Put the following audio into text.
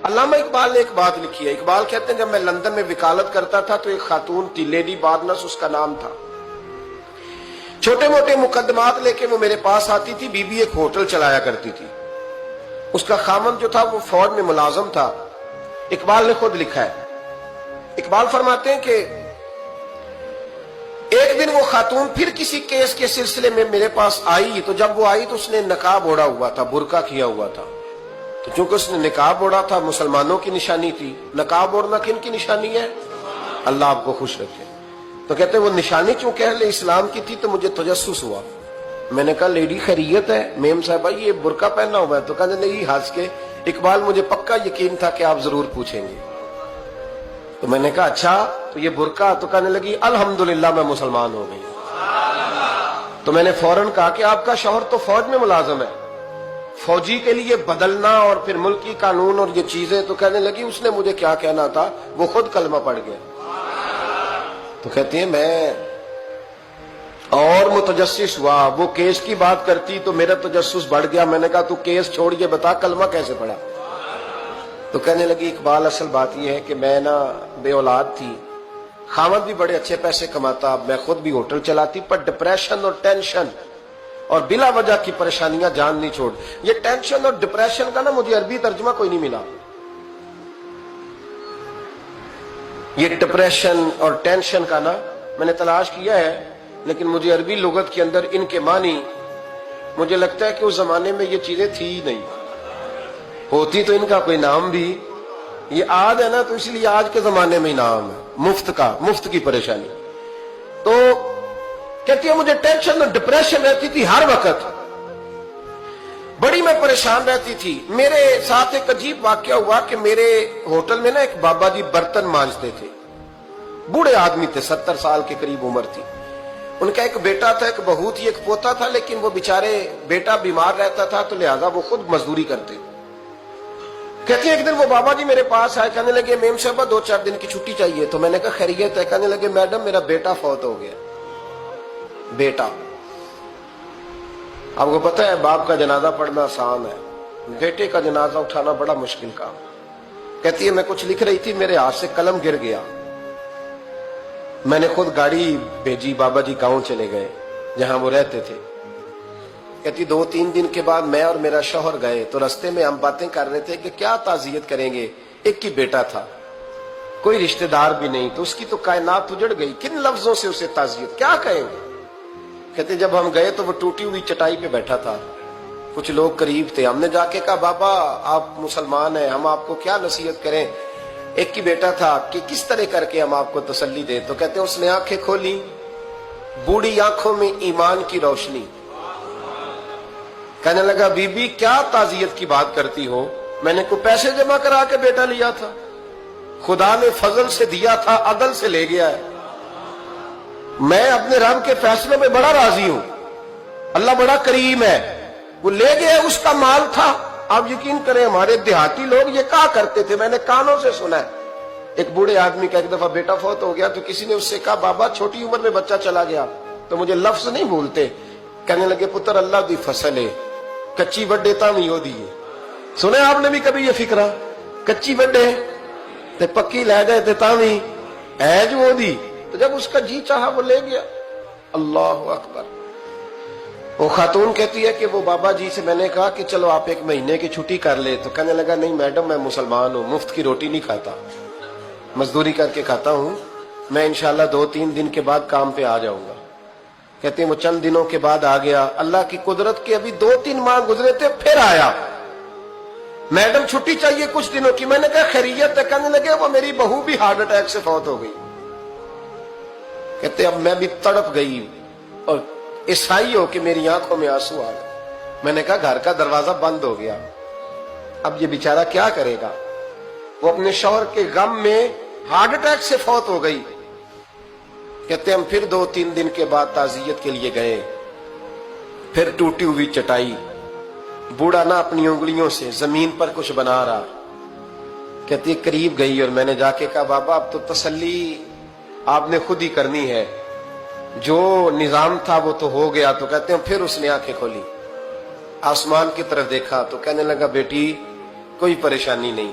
علامہ اقبال نے ایک بات لکھی ہے. اقبال کہتے ہیں جب میں لندن میں وکالت کرتا تھا تو ایک خاتون تھی, لیڈی بارنس اس کا نام تھا. چھوٹے موٹے مقدمات لے کے وہ میرے پاس آتی تھی. بی بی ایک ہوٹل چلایا کرتی تھی. اس کا خامند جو تھا وہ فوج میں ملازم تھا. اقبال نے خود لکھا ہے, اقبال فرماتے ہیں کہ ایک دن وہ خاتون پھر کسی کیس کے سلسلے میں میرے پاس آئی. تو جب وہ آئی تو اس نے نقاب اوڑھا ہوا تھا, برقع کیا ہوا تھا. تو چونکہ اس نے نقاب اوڑھا تھا, مسلمانوں کی نشانی تھی. نقاب اوڑھنا کن کی نشانی ہے؟ اللہ آپ کو خوش رکھے. تو کہتے ہیں وہ نشانی چونکہ اہل اسلام کی تھی تو مجھے تجسس ہوا. میں نے کہا لیڈی خیریت ہے؟ میم صاحبہ یہ برقع پہنا ہوا ہے. تو کہنے لگی ہنس کے, اقبال مجھے پکا یقین تھا کہ آپ ضرور پوچھیں گے. تو میں نے کہا اچھا تو یہ برقع؟ تو کہنے لگی الحمدللہ میں مسلمان ہو گئی. تو میں نے فوراً کہا کہ آپ کا شوہر تو فوج میں ملازم ہے, فوجی کے لیے بدلنا اور پھر ملکی قانون اور یہ چیزیں. تو کہنے لگی اس نے مجھے کیا کہنا تھا, وہ خود کلمہ پڑھ گیا. تو کہتی ہیں میں اور متجسس ہوا. وہ کیس کی بات کرتی تو میرا تجسس بڑھ گیا. میں نے کہا تو کیس چھوڑ یہ بتا کلمہ کیسے پڑھا؟ تو کہنے لگی اقبال اصل بات یہ ہے کہ میں نا بے اولاد تھی, خامد بھی بڑے اچھے پیسے کماتا, میں خود بھی ہوٹل چلاتی, پر ڈپریشن اور ٹینشن اور بلا وجہ کی پریشانیاں جان نہیں چھوڑ. یہ ٹینشن اور ڈپریشن کا نا مجھے عربی ترجمہ کوئی نہیں ملا. یہ ڈپریشن اور ٹینشن کا نا میں نے تلاش کیا ہے, لیکن مجھے عربی لغت کے اندر ان کے معنی مجھے لگتا ہے کہ اس زمانے میں یہ چیزیں تھی ہی نہیں. ہوتی تو ان کا کوئی نام بھی, یہ آج ہے نا تو اس لیے آج کے زمانے میں ہی نام ہے مفت کا, مفت کی پریشانی. تو کہتی ہے مجھے ٹینشن اور ڈپریشن رہتی تھی ہر وقت, بڑی میں پریشان رہتی تھی. میرے ساتھ ایک عجیب واقعہ ہوا کہ میرے ہوٹل میں نا ایک بابا جی برتن مانجتے تھے. بوڑھے آدمی تھے, 70 سال کے قریب عمر تھی. ان کا ایک بیٹا تھا, ایک بہو تھی, ایک پوتا تھا, لیکن وہ بیچارے بیٹا بیمار رہتا تھا تو لہذا وہ خود مزدوری کرتے. کہتے ہیں ایک دن وہ بابا جی میرے پاس آئے, کہنے لگے میم صاحبہ 2-4 دن کی چھٹی چاہیے. تو میں نے کہا خیریت ہے؟ کہنے لگے میڈم میرا بیٹا فوت ہو گیا. بیٹا, آپ کو پتہ ہے باپ کا جنازہ پڑھنا آسان ہے, بیٹے کا جنازہ اٹھانا بڑا مشکل کام. کہتی ہے میں کچھ لکھ رہی تھی, میرے ہاتھ سے قلم گر گیا. میں نے خود گاڑی بھیجی, بابا جی گاؤں چلے گئے جہاں وہ رہتے تھے. کہتی 2-3 دن کے بعد میں اور میرا شوہر گئے تو رستے میں ہم باتیں کر رہے تھے کہ کیا تعزیت کریں گے. ایک ہی بیٹا تھا, کوئی رشتہ دار بھی نہیں, تو اس کی تو کائنات اجڑ گئی. کن لفظوں سے اسے تعزیت کیا کہیں گے؟ کہتے جب ہم گئے تو وہ ٹوٹی ہوئی چٹائی پہ بیٹھا تھا, کچھ لوگ قریب تھے. ہم نے جا کے کہا بابا آپ مسلمان ہیں, ہم آپ کو کیا نصیحت کریں, ایک ہی بیٹا تھا, کہ کس طرح کر کے ہم آپ کو تسلی دیں. تو کہتے اس نے آنکھیں کھولی, بوڑھی آنکھوں میں ایمان کی روشنی. کہنے لگا بی بی کیا تعزیت کی بات کرتی ہو, میں نے کوئی پیسے جمع کرا کے بیٹا لیا تھا, خدا نے فضل سے دیا تھا, عدل سے لے گیا ہے. میں اپنے رب کے فیصلوں میں بڑا راضی ہوں, اللہ بڑا کریم ہے, وہ لے گیا, اس کا مال تھا. آپ یقین کریں ہمارے دیہاتی لوگ یہ کہا کرتے تھے, میں نے کانوں سے سنا ہے. ایک بوڑھے آدمی کا ایک دفعہ بیٹا فوت ہو گیا تو کسی نے اس سے کہا بابا چھوٹی عمر میں بچہ چلا گیا تو مجھے لفظ نہیں بھولتے. کہنے لگے پتر اللہ دی فصل ہے, کچی وڈے تامی ہو دیئے. سنے آپ نے بھی کبھی یہ فکرہ, کچی وڈے تے پکی لے گئے تے تامی ایج ہو دی. تو جب اس کا جی چاہا وہ لے گیا. اللہ اکبر. وہ خاتون کہتی ہے کہ وہ بابا جی سے میں نے کہا کہ چلو آپ 1 مہینے کی چھٹی کر لے. تو کہنے لگا نہیں میڈم میں مسلمان ہوں, مفت کی روٹی نہیں کھاتا, مزدوری کر کے کھاتا ہوں, میں انشاءاللہ 2-3 دن کے بعد کام پہ آ جاؤں گا. کہتے ہیں وہ چند دنوں کے بعد آ گیا. اللہ کی قدرت کے ابھی 2-3 ماہ گزرے تھے, پھر آیا. میڈم چھٹی چاہیے کچھ دنوں کی. میں نے کہا خیریت ہے؟ کہنے لگے وہ میری بہو بھی ہارٹ اٹیک سے فوت ہو گئی. کہتے اب میں بھی تڑپ گئی اور عیسائی ہو کہ میری آنکھوں میں آنسو آ گئے. میں نے کہا گھر کا دروازہ بند ہو گیا, اب یہ بیچارہ کیا کرے گا. وہ اپنے شوہر کے غم میں ہارٹ اٹیک سے فوت ہو گئی. کہتے ہم پھر 2-3 دن کے بعد تعزیت کے لیے گئے. پھر ٹوٹی ہوئی چٹائی, بوڑھا نہ اپنی انگلیوں سے زمین پر کچھ بنا رہا. کہتی قریب گئی اور میں نے جا کے کہا بابا اب تو تسلی آپ نے خود ہی کرنی ہے, جو نظام تھا وہ تو ہو گیا. تو کہتے ہیں پھر اس نے آنکھیں کھولی, آسمان کی طرف دیکھا تو کہنے لگا بیٹی کوئی پریشانی نہیں,